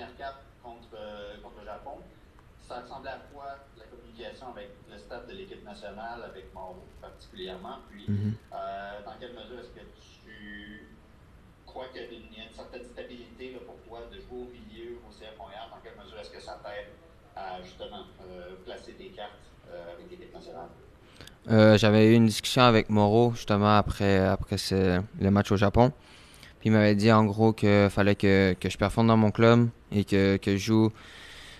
première carte contre le Japon. Ça ressemblait à quoi la communication avec le staff de l'équipe nationale, avec Mauro particulièrement? Puis, dans quelle mesure est-ce que tu crois qu'il y a une certaine stabilité là, pour toi de jouer au milieu au CF Montréal? Dans quelle mesure est-ce que ça t'aide à justement placer tes cartes avec l'équipe nationale? J'avais eu une discussion avec Moreau justement après le match au Japon. Puis il m'avait dit en gros qu'il fallait que je performe dans mon club et que je joue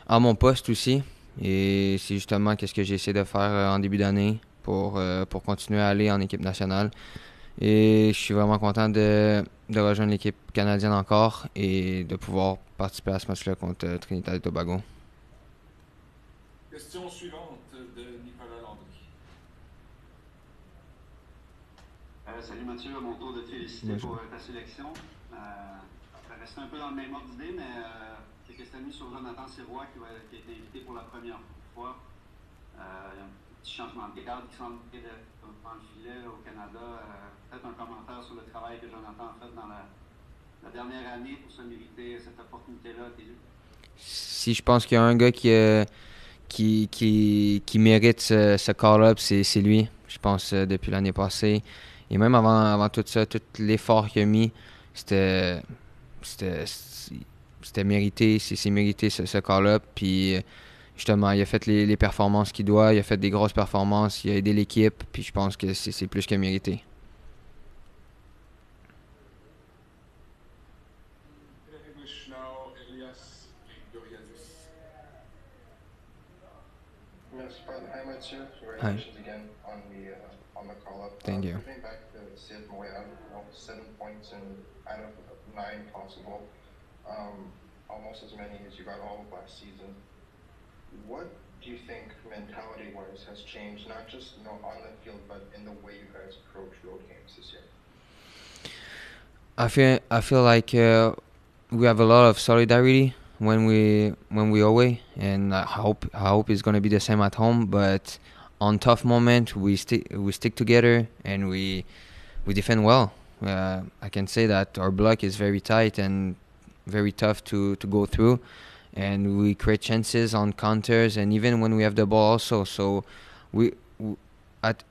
à mon poste aussi. Et c'est justement qu'est-ce que j'ai essayé de faire en début d'année pour continuer à aller en équipe nationale. Et je suis vraiment content de rejoindre l'équipe canadienne encore et de pouvoir participer à ce match-là contre Trinidad et Tobago. Question suivante de Nicolas Landry. Salut Mathieu, à mon tour de te féliciter pour ta sélection. Ça reste un peu dans le même ordre d'idée, mais c'est que c'est mis sur Jonathan Sirois qui a été invité pour la première fois. Il y a un petit changement de cadre qui semble être dans le filet au Canada. Peut-être un commentaire sur le travail que Jonathan a fait dans la dernière année pour se mériter cette opportunité-là à tes yeux. Si je pense qu'il y a un gars qui mérite ce call-up, c'est lui. Je pense depuis l'année passée. Et même avant tout ça, tout l'effort qu'il a mis, c'était c'était c'était mérité. C'est mérité ce call-up. Puis justement, il a fait les performances qu'il doit. Il a fait des grosses performances. Il a aidé l'équipe. Puis je pense que c'est plus que mérité. English now, Elias Doriadis. Yes, Fred. Hi, Mathieu. Hi. Congratulations again on the call up. Thank you. Coming back to CF Montréal, 7 points out of 9 possible, almost as many as you got all of last season. What do you think mentality-wise has changed, not just on the field, but in the way you guys approach road games this year? I feel like we have a lot of solidarity when we away, and I hope it's gonna be the same at home. But on tough moment, we stick together and we defend well. I can say that our block is very tight and very tough to go through, and we create chances on counters and even when we have the ball also. So we at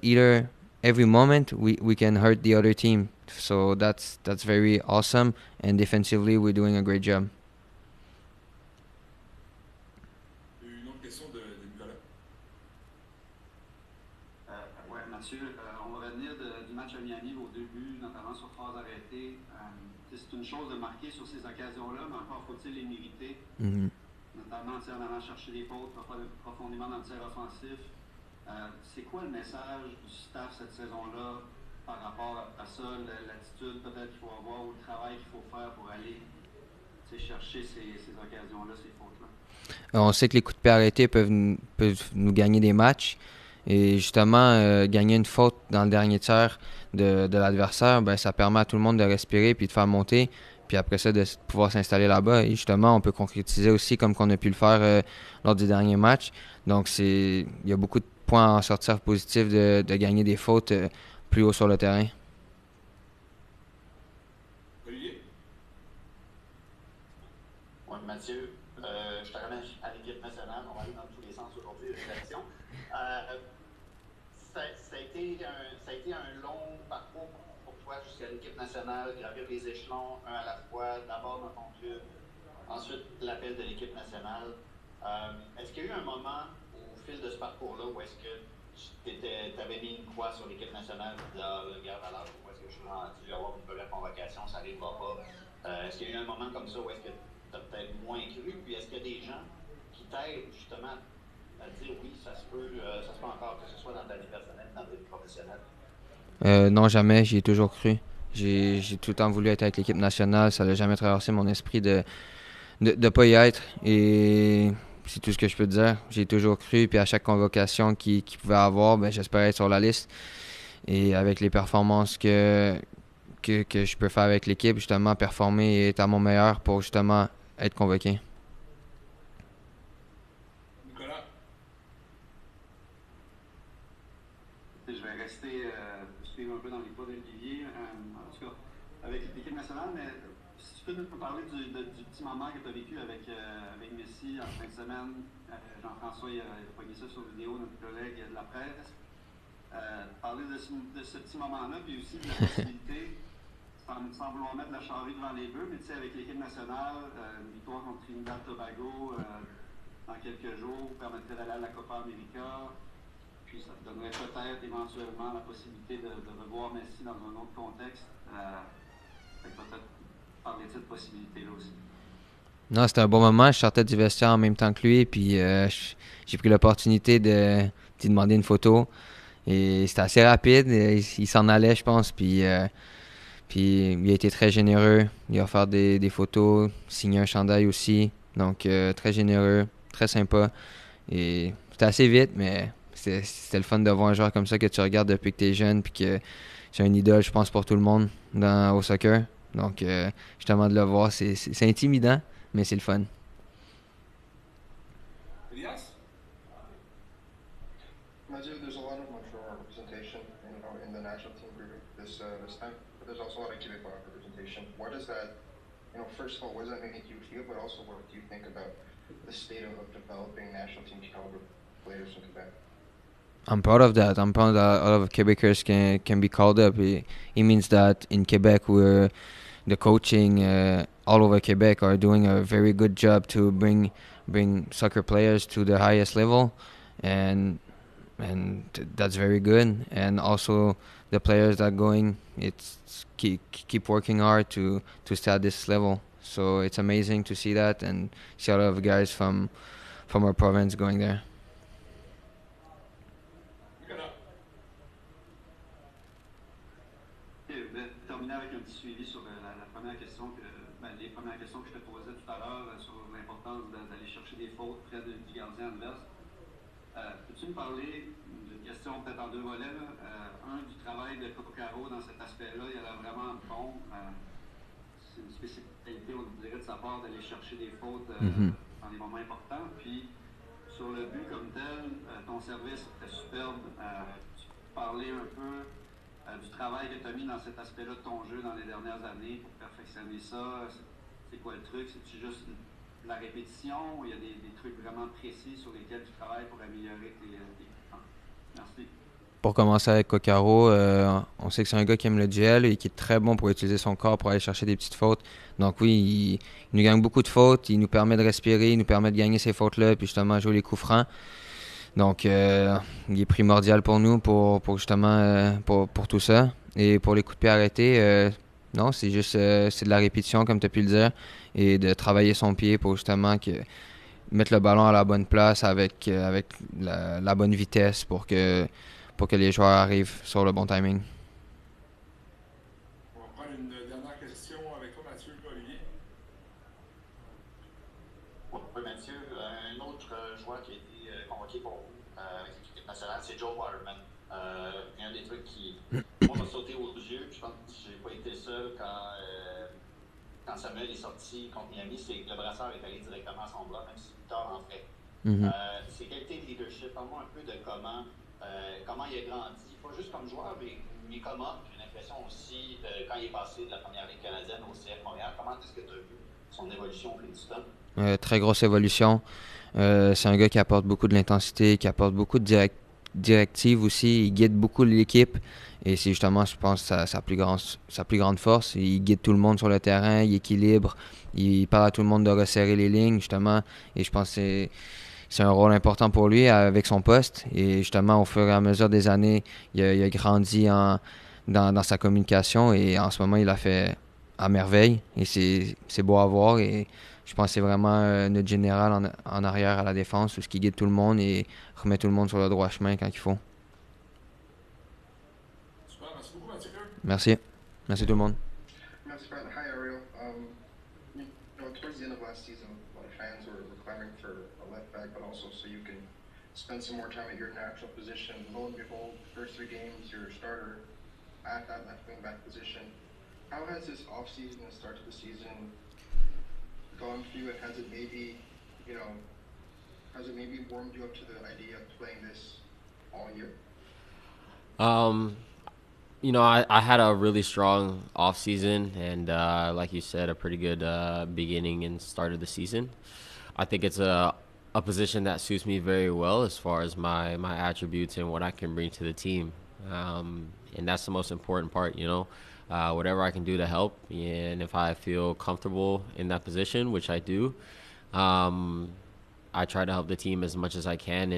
either every moment we can hurt the other team. So that's very awesome, and defensively we're doing a great job. Une autre question de Nicolas. Ouais, Mathieu, on va revenir du match à Miami, vos deux buts, notamment sur phase arrêtée. C'est une chose de marquer sur ces occasions-là, mais encore faut-il les mériter. Notamment en allant chercher des fautes profondément dans le tir offensif. C'est quoi le message du staff cette saison-là par rapport à ça, l'attitude peut-être qu'il faut avoir ou le travail qu'il faut faire pour aller chercher ces occasions-là, ces fautes-là? On sait que les coups de pied arrêtés peuvent nous gagner des matchs. Et justement, gagner une faute dans le dernier tiers de l'adversaire, ben, ça permet à tout le monde de respirer puis de faire monter. Puis après ça, de pouvoir s'installer là-bas. Et justement, on peut concrétiser aussi comme qu'on a pu le faire lors du dernier match. Donc, il y a beaucoup de points à en sortir positifs de gagner des fautes plus haut sur le terrain. Olivier? Oui, Mathieu, je te ramène à l'équipe nationale. On va aller dans tous les sens aujourd'hui de l'action. Ça a été un long parcours pour toi jusqu'à l'équipe nationale, gravir les échelons un à la fois, d'abord dans ton club, ensuite l'appel de l'équipe nationale. Est-ce qu'il y a eu un moment au fil de ce parcours-là où est-ce que tu avais mis une croix sur l'équipe nationale et tu disais, regarde à l'âge où est-ce que je suis rendu, avoir une vraie convocation, ça n'arrivera pas. Est-ce qu'il y a eu un moment comme ça où est-ce que tu as peut-être moins cru, puis est-ce qu'il y a des gens qui t'aident justement à dire oui, ça se peut encore, que ce soit dans ta vie personnelle, dans ta vie professionnelle? Non, jamais. J'y ai toujours cru. J'ai tout le temps voulu être avec l'équipe nationale. Ça n'a jamais traversé mon esprit de pas y être. Et c'est tout ce que je peux te dire. J'ai toujours cru. Puis à chaque convocation qu'il pouvait avoir, ben, j'espérais être sur la liste. Et avec les performances que je peux faire avec l'équipe, justement, performer et être à mon meilleur pour justement être convoqué. Nicolas? Je vais rester suivre un peu dans les pas d'Olivier, en tout cas avec l'équipe nationale, mais si tu peux nous parler du petit moment que tu as vécu avec Messi en fin de semaine. Jean-François il a pogné ça sur vidéo, notre collègue de la presse. Parler de ce petit moment-là, puis aussi de la possibilité, sans vouloir mettre la charrue devant les bœufs, mais tu sais, avec l'équipe nationale, une victoire contre Trinidad-Tobago dans quelques jours permettrait d'aller à la Copa América. Puis ça donnerait peut-être éventuellement la possibilité de revoir Messi dans un autre contexte. Peut-être parler de cette possibilité-là aussi. Non, c'était un bon moment. Je sortais du vestiaire en même temps que lui, puis j'ai pris l'opportunité de lui demander une photo. Et c'était assez rapide. Il s'en allait, je pense, puis il a été très généreux. Il a offert des photos, signé un chandail aussi. Donc, très généreux, très sympa. Et c'était assez vite, mais c'était le fun de voir un joueur comme ça que tu regardes depuis que tu es jeune, puis que c'est un idole, je pense, pour tout le monde au soccer. Donc, justement, de le voir, c'est intimidant, mais c'est le fun. Elias? Mathieu, there's a lot of Montreal representation in the national team group this time, but there's also a lot of Quebec representation. What does that, first of all, what does that make you feel, but also what do you think about the state of developing national team caliber players in Quebec? I'm proud of that. I'm proud that a lot of Quebecers can be called up. It means that in Quebec, the coaching all over Quebec are doing a very good job to bring soccer players to the highest level, and that's very good. And also the players that are going, it's keep working hard to stay at this level. So it's amazing to see that and see a lot of guys from our province going there. Terminer avec un petit suivi sur la première question les premières questions que je te posais tout à l'heure sur l'importance d'aller chercher des fautes près du gardien adverse. Peux-tu me parler d'une question peut-être en deux volets? Un, du travail de Coccaro dans cet aspect-là, il a l'air vraiment bon. C'est une spécialité, on dirait, de sa part d'aller chercher des fautes dans des moments importants. Puis, sur le but comme tel, ton service était superbe. Tu peux parler un peu du travail que tu as mis dans cet aspect-là de ton jeu dans les dernières années pour perfectionner ça. C'est quoi le truc? C'est-tu juste de la répétition ou il y a des trucs vraiment précis sur lesquels tu travailles pour améliorer tes Merci. Pour commencer avec Coccaro, on sait que c'est un gars qui aime le duel et qui est très bon pour utiliser son corps pour aller chercher des petites fautes. Donc oui, il nous gagne beaucoup de fautes, il nous permet de respirer, il nous permet de gagner ces fautes-là puis justement jouer les coups francs. Donc il est primordial pour nous pour justement pour tout ça. Et pour les coups de pied arrêtés, non, c'est juste c'est de la répétition comme tu as pu le dire et de travailler son pied pour justement mettre le ballon à la bonne place avec la bonne vitesse pour que les joueurs arrivent sur le bon timing. On va prendre une dernière question avec toi, Mathieu, Olivier. Oui, Mathieu, un autre joueur qui a été convoqué pour vous avec l'équipe nationale, c'est Joe Waterman. Un des trucs qui, moi, m'a sauté aux yeux, puis je pense que je n'ai pas été le seul quand Samuel est sorti contre Miami, c'est que le brasseur est allé directement à son bras, même si le tard en fait. Ses qualités de leadership, parle-moi un peu de comment il a grandi, pas juste comme joueur, mais comment, j'ai l'impression aussi, quand il est passé de la première ligue canadienne au CF Montréal, comment est-ce que tu as vu son évolution au fil du temps? Très grosse évolution. C'est un gars qui apporte beaucoup de l'intensité, qui apporte beaucoup de directives aussi. Il guide beaucoup l'équipe. Et c'est justement, je pense, sa plus grande force. Il guide tout le monde sur le terrain, il équilibre, il parle à tout le monde de resserrer les lignes, justement. Et je pense que c'est un rôle important pour lui avec son poste. Et justement, au fur et à mesure des années, il a grandi dans sa communication. Et en ce moment, il l'a fait à merveille. Et c'est beau à voir. Et je pense que c'est vraiment notre général en arrière à la défense, où il guide tout le monde et remet tout le monde sur le droit chemin quand il faut. Super, merci beaucoup, Mathieu. Merci. Merci tout le monde. Merci, Brent. Hi, Ariel. Towards the end of last season, a lot of fans were clamoring for a left back, but also so you can spend some more time at your natural position. Lo and behold, first 3 games, you're a starter at that left wing back position. How has this offseason and start to the season gone for you, and has it maybe warmed you up to the idea of playing this all year? I had a really strong off season, and like you said, a pretty good beginning and start of the season. I think it's a position that suits me very well as far as my attributes and what I can bring to the team. And that's the most important part. Whatever I can do to help, and if I feel comfortable in that position, which I do, um, I try to help the team as much as I can.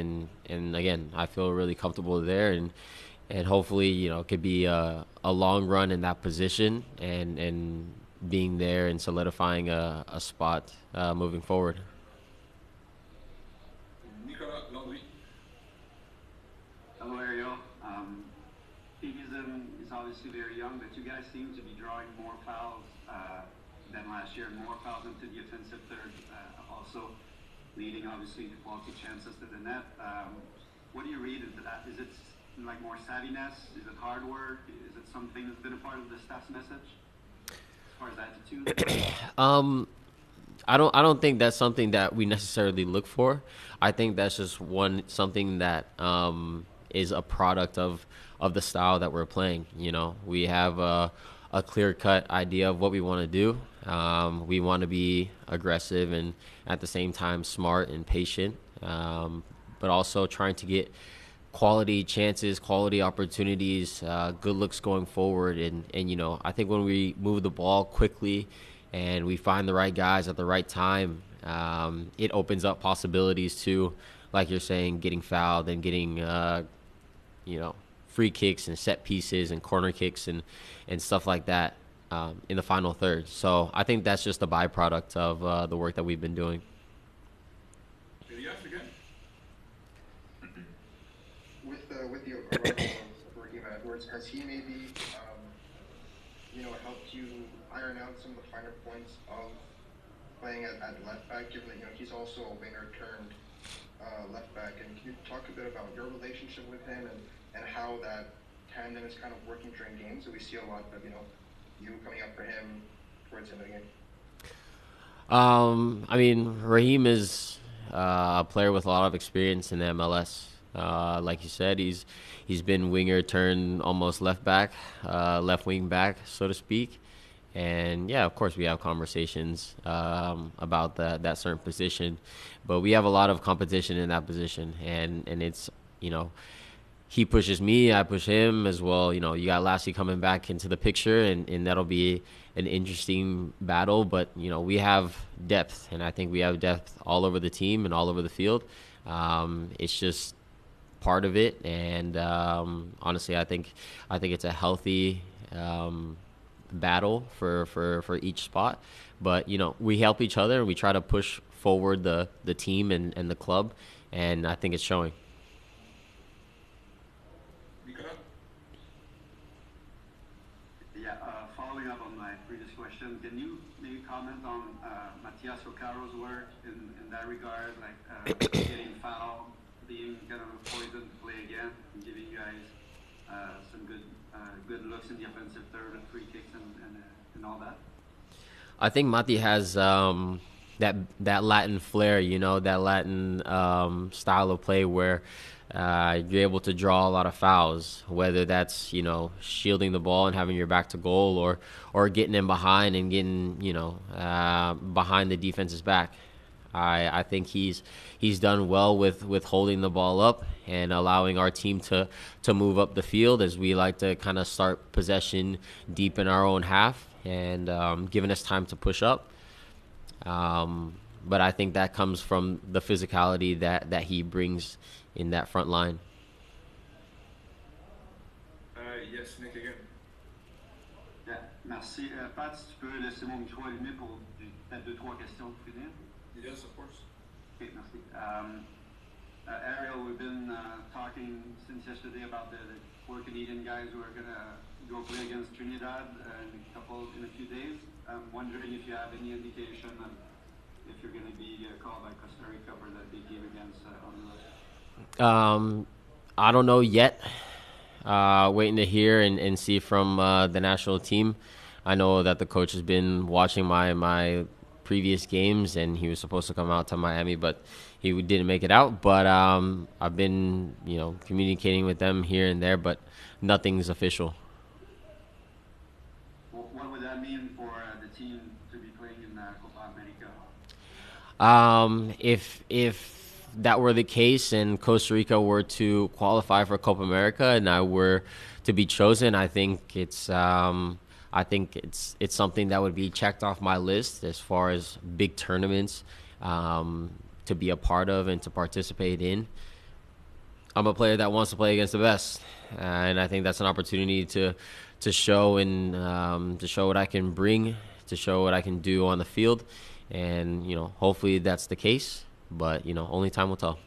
And again, I feel really comfortable there, and hopefully, it could be a long run in that position and being there and solidifying a spot moving forward. Nicolas Landry. Hello, Ariel. Season is obviously very young, but you guys seem to be drawing more fouls than last year, more fouls into the offensive third, also leading obviously to quality chances to the net. What do you read into that? Is it like more savviness? Is it hard work? Is it something that's been a part of the staff's message as far as attitude? I don't think that's something that we necessarily look for. I think that's just something that is a product of the style that we're playing. We have a clear cut idea of what we want to do. We want to be aggressive and at the same time smart and patient, but also trying to get quality chances, quality opportunities, good looks going forward. And I think when we move the ball quickly and we find the right guys at the right time, it opens up possibilities to, like you're saying, getting fouled and getting, free kicks and set pieces and corner kicks and stuff like that in the final third. So I think that's just a byproduct of the work that we've been doing. Elias again. With the arrival of Raheem Edwards, has he maybe helped you iron out some of the finer points of playing at left back, given that he's also a winger turned left back? And can you talk a bit about your relationship with him and how that tandem is kind of working during games? So we see a lot of you coming up for him towards the end of the game. Raheem is a player with a lot of experience in the MLS. Like you said, he's been winger turned almost left back, left wing back, so to speak. And yeah, of course we have conversations about that certain position, but we have a lot of competition in that position, and it's he pushes me, I push him as well. You got Lassie coming back into the picture, and that'll be an interesting battle. But we have depth, and I think we have depth all over the team and all over the field. It's just part of it, and honestly, I think it's a healthy battle for each spot. But we help each other and we try to push forward the team and the club, and I think it's showing. Nicolas. Yeah, following up on my previous question, can you maybe comment on Matias Ocaro's work in that regard, like getting fouled, being kind of a poison to play again, and giving you guys some good looks in the offensive third and free kicks and all that? I think Mati has that Latin flair, that Latin style of play where you're able to draw a lot of fouls, whether that's shielding the ball and having your back to goal, or getting in behind and getting behind the defense's back. I think he's done well with holding the ball up and allowing our team to move up the field, as we like to kind of start possession deep in our own half, and giving us time to push up. But I think that comes from the physicality that he brings in that front line. Yes, Nick again. Yeah, merci. Pat, si tu peux laisser mon micro allumé pour peut-être 2-3 questions pour finir. Yes, of course. Okay, merci. Ariel, we've been talking since yesterday about the 4 Canadian guys who are going to go play against Trinidad in a few days. I'm wondering if you have any indication of if you're going to be called by Costa Rica for that big game against Honduras. I don't know yet. Waiting to hear and see from the national team. I know that the coach has been watching my previous games, and he was supposed to come out to Miami, but he didn't make it out. But I've been communicating with them here and there, but nothing's official. If that were the case and Costa Rica were to qualify for Copa America and I were to be chosen, I think it's something that would be checked off my list as far as big tournaments to be a part of and to participate in. I'm a player that wants to play against the best, and I think that's an opportunity to show and to show what I can bring, to show what I can do on the field, and hopefully that's the case. But only time will tell.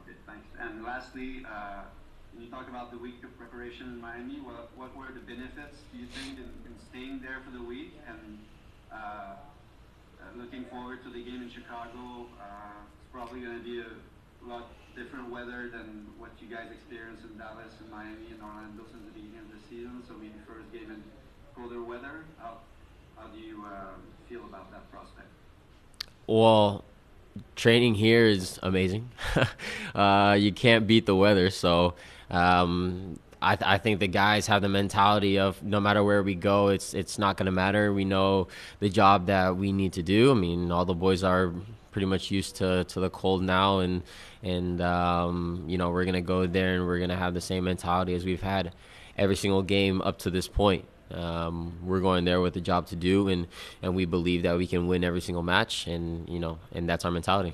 Okay, thanks. And lastly, when you talk about the week of preparation in Miami, what were the benefits, do you think, in staying there for the week and looking forward to the game in Chicago? It's probably going to be a lot different weather than what you guys experienced in Dallas and Miami and Orlando since the beginning of the season. So maybe first game in colder weather. How do you feel about that prospect? Well, training here is amazing. You can't beat the weather. So I think the guys have the mentality of no matter where we go, it's not going to matter. We know the job that we need to do. I mean, all the boys are pretty much used to the cold now, and we're going to go there and we're going to have the same mentality as we've had every single game up to this point. We're going there with a job to do, and we believe that we can win every single match, and that's our mentality.